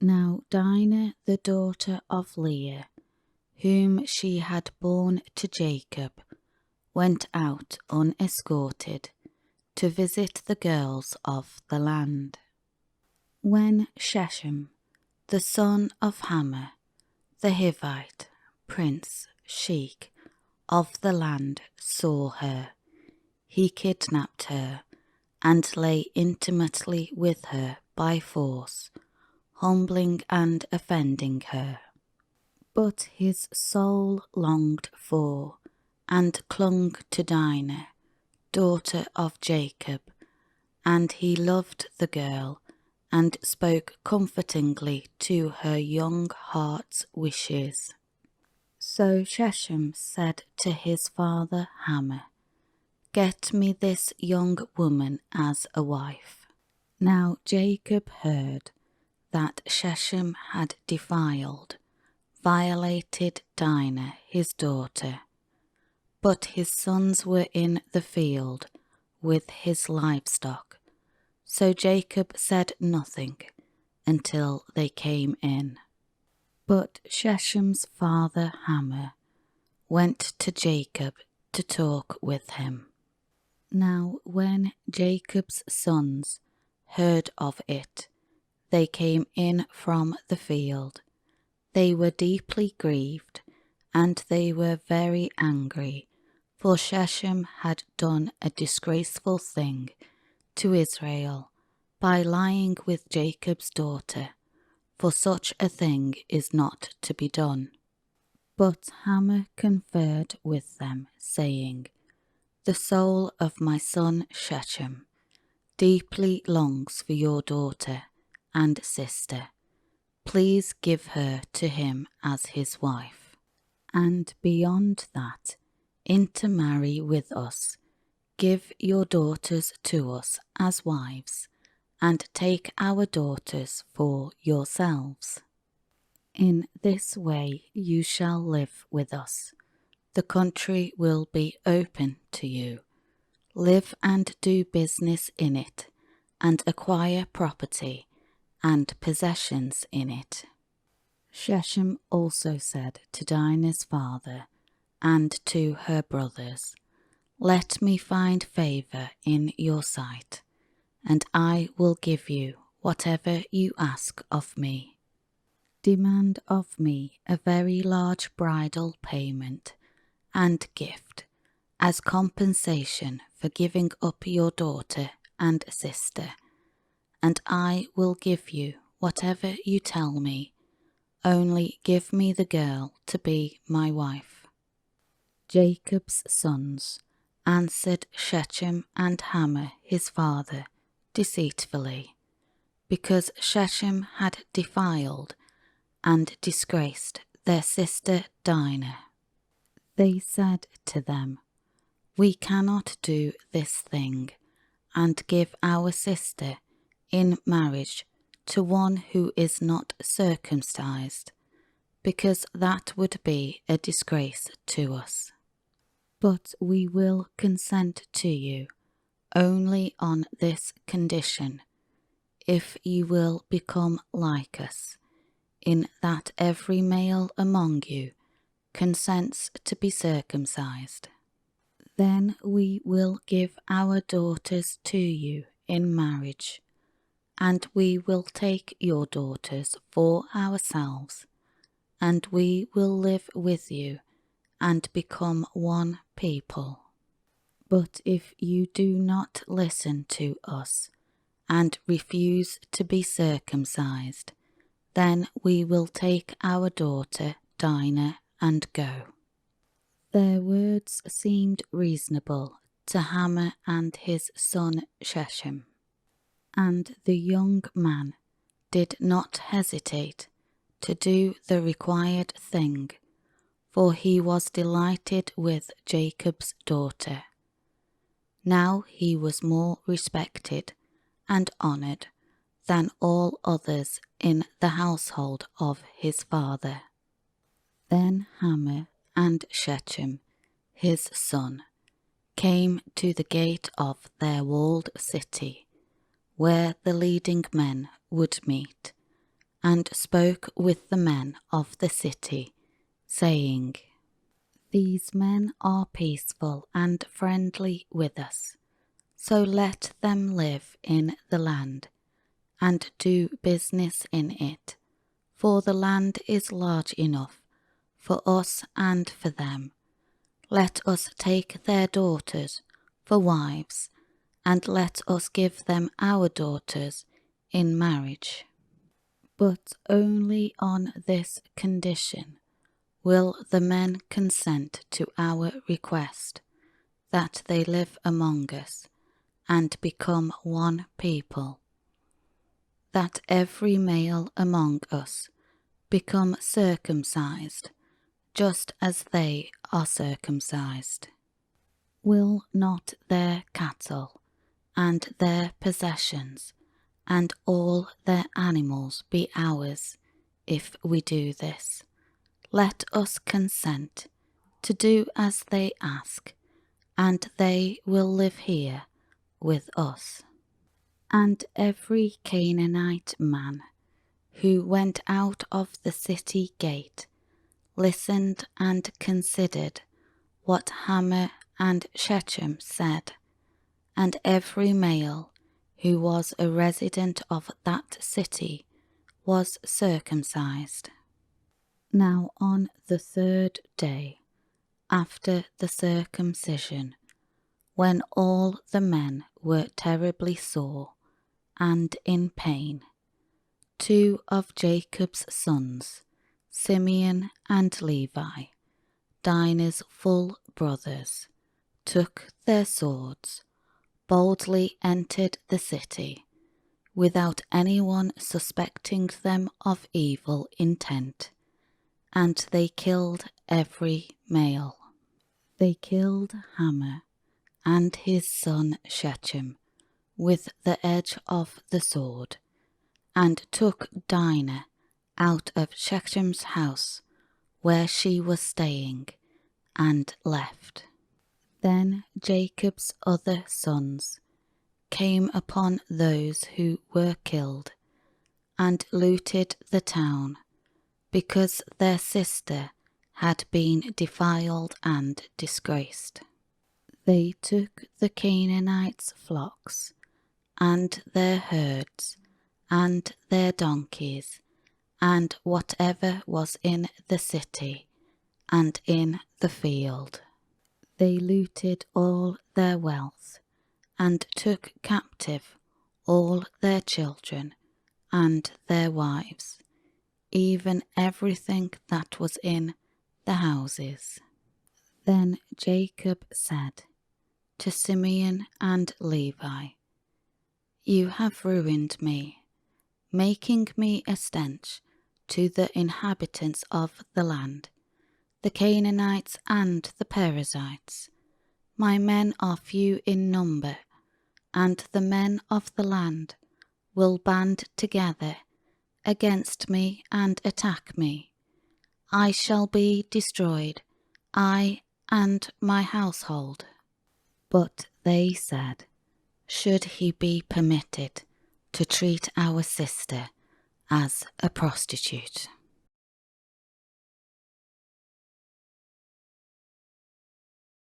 Now Dinah, the daughter of Leah, whom she had borne to Jacob, went out unescorted to visit the girls of the land. When Shechem, the son of Hamor, the Hivite, prince, sheik of the land, saw her, he kidnapped her and lay intimately with her by force, humbling and offending her. But his soul longed for and clung to Dinah, daughter of Jacob, and he loved the girl and spoke comfortingly to her young heart's wishes. So Shechem said to his father Hamor, "Get me this young woman as a wife." Now Jacob heard that Shechem had violated Dinah his daughter, but his sons were in the field with his livestock, so Jacob said nothing until they came in. But Shechem's father Hamor went to Jacob to talk with him. Now when Jacob's sons heard of it, they came in from the field. They were deeply grieved, and they were very angry, for Shechem had done a disgraceful thing to Israel by lying with Jacob's daughter, for such a thing is not to be done. But Hamor conferred with them, saying, "The soul of my son Shechem deeply longs for your daughter and sister. Please give her to him as his wife, and beyond that, intermarry with us. Give your daughters to us as wives, and take our daughters for yourselves. In this way you shall live with us. The country will be open to you. Live and do business in it, and acquire property and possessions in it." Shechem also said to Dinah's father and to her brothers, "Let me find favour in your sight, and I will give you whatever you ask of me. Demand of me a very large bridal payment and gift as compensation for giving up your daughter and sister, and I will give you whatever you tell me. Only give me the girl to be my wife." Jacob's sons answered Shechem and Hamor his father deceitfully, because Shechem had defiled and disgraced their sister Dinah. They said to them, "We cannot do this thing, and give our sister in marriage to one who is not circumcised, because that would be a disgrace to us. But we will consent to you only on this condition, if you will become like us, in that every male among you consents to be circumcised. Then we will give our daughters to you in marriage, and we will take your daughters for ourselves, and we will live with you and become one people. But if you do not listen to us and refuse to be circumcised, then we will take our daughter Dinah and go." Their words seemed reasonable to Hamor and his son Shechem, and the young man did not hesitate to do the required thing, for he was delighted with Jacob's daughter. Now he was more respected and honoured than all others in the household of his father. Then Hamor and Shechem, his son, came to the gate of their walled city, where the leading men would meet, and spoke with the men of the city, saying, "These men are peaceful and friendly with us, so let them live in the land and do business in it, for the land is large enough for us and for them. Let us take their daughters for wives, and let us give them our daughters in marriage. But only on this condition will the men consent to our request, that they live among us and become one people, that every male among us become circumcised, just as they are circumcised. Will not their cattle and their possessions and all their animals be ours if we do this? Let us consent to do as they ask, and they will live here with us." And every Canaanite man who went out of the city gate listened and considered what Hamor and Shechem said, and every male who was a resident of that city was circumcised. Now on the third day after the circumcision, when all the men were terribly sore and in pain, 2 of Jacob's sons, Simeon and Levi, Dinah's full brothers, took their swords, boldly entered the city, without anyone suspecting them of evil intent, and they killed every male. They killed Hamor and his son Shechem with the edge of the sword, and took Dinah out of Shechem's house where she was staying, and left. Then Jacob's other sons came upon those who were killed, and looted the town, because their sister had been defiled and disgraced. They took the Canaanites' flocks, and their herds, and their donkeys, and whatever was in the city, and in the field. They looted all their wealth, and took captive all their children and their wives, even everything that was in the houses. Then Jacob said to Simeon and Levi, "You have ruined me, making me a stench to the inhabitants of the land, the Canaanites and the Perizzites. My men are few in number, and the men of the land will band together against me and attack me. I shall be destroyed, I and my household." But they said, "Should he be permitted to treat our sister as a prostitute?"